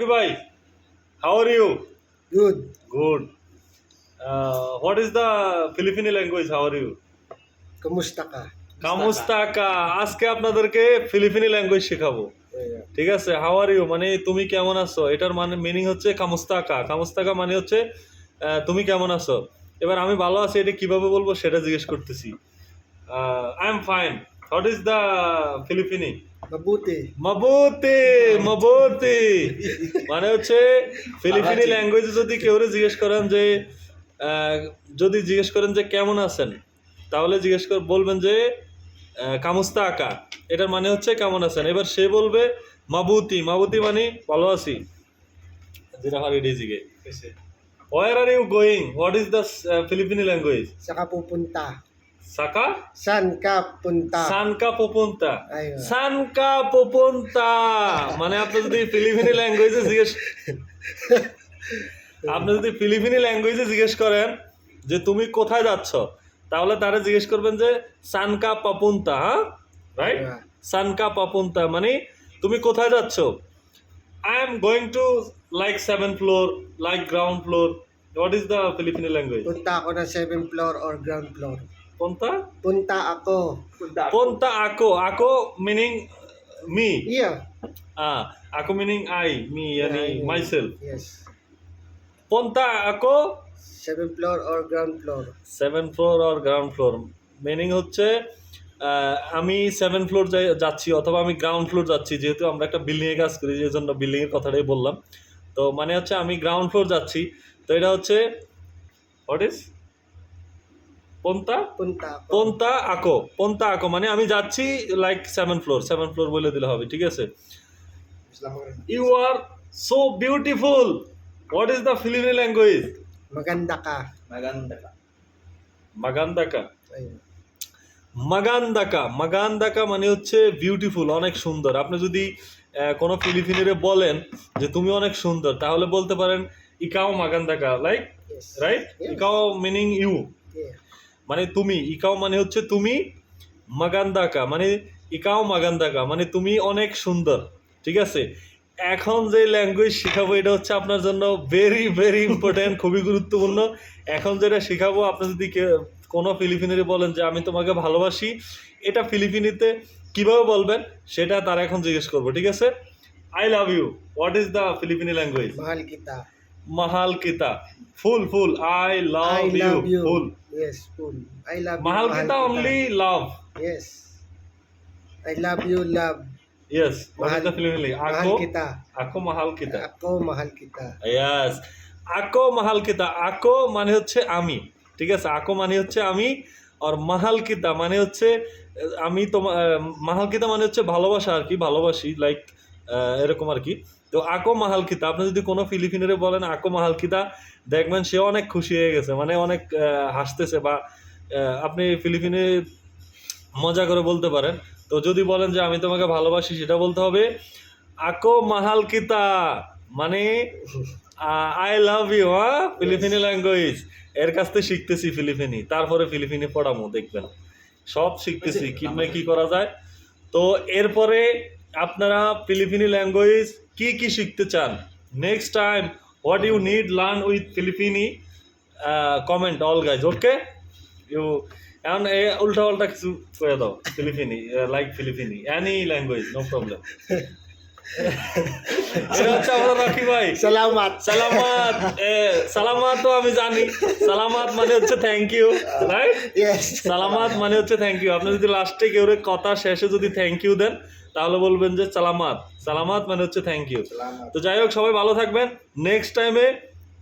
Rocky bhai, how are you? Good. Good. What is the Filipino language? How are you? Kamusta ka? কামুস্তা কা আজকে আপনাদেরকে ফিলিপিনি language শেখাবো Yeah. ঠিক আছে how are you মানে তুমি কেমন আছো এটার মানে মিনিং হচ্ছে কামুস্তাকা কামুস্তাকা মানে হচ্ছে তুমি কেমন আছো এবার আমি ভালো আছি এটা কিভাবে বলবো সেটা জিজ্ঞেস করতেছি I am fine what is the Filipino Mabuti. মাবুতি মাবুতি মানে হচ্ছে ফিলিপিনি ল্যাঙ্গুয়েজে যদি কেউ জিজ্ঞেস করেন যে যদি জিজ্ঞেস করেন যে কেমন আছেন তাহলে জিজ্ঞেস করে বলবেন যে কামুস্তা আকা এটার মানে হচ্ছে কেমন আছেন এবার সে বলবে মাবুতি মাবুতি মানে ভালো আছি যেটা হয় ডিজিকে Where are you going? What is the Filipino language? Saka pupunta. Saka? Saan ka punta? San ka pupunta? Ayun. San ka pupunta? মানে আপনি যদি ফিলিপিনি ল্যাঙ্গুয়েজে জিজ্ঞেস আপনি যদি ফিলিপিনি ল্যাঙ্গুয়েজে জিজ্ঞেস করেন যে তুমি কোথায় যাচ্ছ তাহলে তারা জিজ্ঞেস করবেন যে সানকা পাপুন্তা হ্যাঁ রাইট সানকা পাপুন্তা মানে তুমি কোথায় যাচ্ছ I am going to like 7th floor like ground floor what is the Filipino language Punta ako na 7th floor or ground floor. কোনটা Punta ako. কোনটা ako meaning me Yeah. ako meaning I me yani Yeah. myself Yes. কোনটা ako 7th floor or ground floor. 7th floor or ground floor meaning হচ্ছে আমি 7th floor যাচ্ছি অথবা আমি ground floor যাচ্ছি যেহেতু আমরা একটা বিল্ডিংয়ে কাজ করি যে জন্য বিল্ডিংয়ের কথাটাই বললাম তো মানে হচ্ছে আমি গ্রাউন্ড ফ্লোর যাচ্ছি তো এটা হচ্ছে হোয়াট ইজ Punta ako. পন্তা আকো মানে আমি যাচ্ছি লাইক 7th ফ্লোর বলে দিলে হবে ঠিক আছে you are so beautiful what is the Filipino language Maganda ka. মাগান্দাকা Ayun. মাগান্দাকা মানে হচ্ছে বিউটিফুল অনেক সুন্দর আপনি যদি কোনো ফিলিপিনিরে বলেন যে তুমি অনেক সুন্দর তাহলে বলতে পারেন ইকাও মাগান্দাকা লাইক Yes. Right Yes. ইকাও মিনিং ইউ Yeah. মানে তুমি ইকাও মানে হচ্ছে তুমি মাগান্দাকা মানে ইকাও মাগান্দাকা মানে তুমি অনেক সুন্দর ঠিক আছে এখন যে ল্যাঙ্গুয়েজ শেখাবো এটা হচ্ছে আপনার জন্য ভেরি ভেরি ইম্পর্টেন্ট খুবই গুরুত্বপূর্ণ এখন যেটা শেখাবো আপনি যদি কোনো ফিলিপিনিরে বলেন যে আমি তোমাকে ভালোবাসি এটা ফিলিপিনিতে কিভাবে বলবেন সেটা তারা এখন জিজ্ঞেস করবো ঠিক আছে I love you what is the Filipino language Mahal kita. মাহাল কিতা full I I love you love you. Full Yes, full. I love you. mahal kita only love Yes. I love you, love. yes what is the Filipino Mahal ako kita. ako mahal kita Ako mahal kita. yes ako mahal kita ako মানে হচ্ছে আমি ঠিক আছে ako মানে হচ্ছে আমি আর mahal kita মানে হচ্ছে আমি তোমার mahal kita মানে হচ্ছে ভালোবাসা আর কি ভালোবাসি লাইক এরকম আর কি তো ako mahal kita আপনি যদি কোনো ফিলিপিনিরে বলেন ako mahal kita দেখবেন সে অনেক খুশি হয়ে গেছে মানে অনেক হাসতেছে বা আপনি ফিলিপিনে মজা করে বলতে পারেন তো যদি বলেন যে আমি তোমাকে ভালোবাসি সেটা বলতে হবে আকো মাহাল কিতা মানে আই লাভ ইউ হ্যাঁ ফিলিপিনি ল্যাঙ্গুয়েজ এর কাছ থেকে শিখতেছি ফিলিপিনি তারপরে ফিলিপিনি পড়ামো দেখবেন সব শিখতেছি কিভাবে কি করা যায় তো এরপরে আপনারা ফিলিপিনি ল্যাঙ্গুয়েজ কি শিখতে চান next time what you need learn with Filipino comment all guys okay you এখন উল্টা পাল্টা কিছু করে দাও Filipino like Filipino any language no problem এটা হচ্ছে আমাদের রাখি ভাই Salamat. সালামাত তো আমি জানি সালামাত মানে হচ্ছে থ্যাংক ইউ রাইট Yes. সালামাত মানে হচ্ছে থ্যাংক ইউ আপনি যদি লাস্টে কেউ কথা শেষে যদি থ্যাংক ইউ দেন তাহলে বলবেন যে সালামাত মানে হচ্ছে থ্যাংক ইউ তো যাই হোক সবাই ভালো থাকবেন নেক্সট টাইমে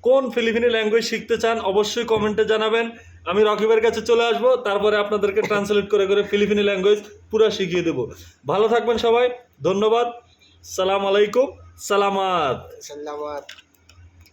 কোন ফিলিপিনি ল্যাঙ্গুয়েজ শিখতে চান অবশ্যই কমেন্টে জানাবেন আমি রকিবের কাছে চলে আসবো তারপরে আপনাদেরকে ট্রান্সলেট করে ফিলিপিনি ল্যাঙ্গুয়েজ পুরো শিখিয়ে দেবো ভালো থাকবেন সবাই ধন্যবাদ সালাম আলাইকুম সালামাত Salamat.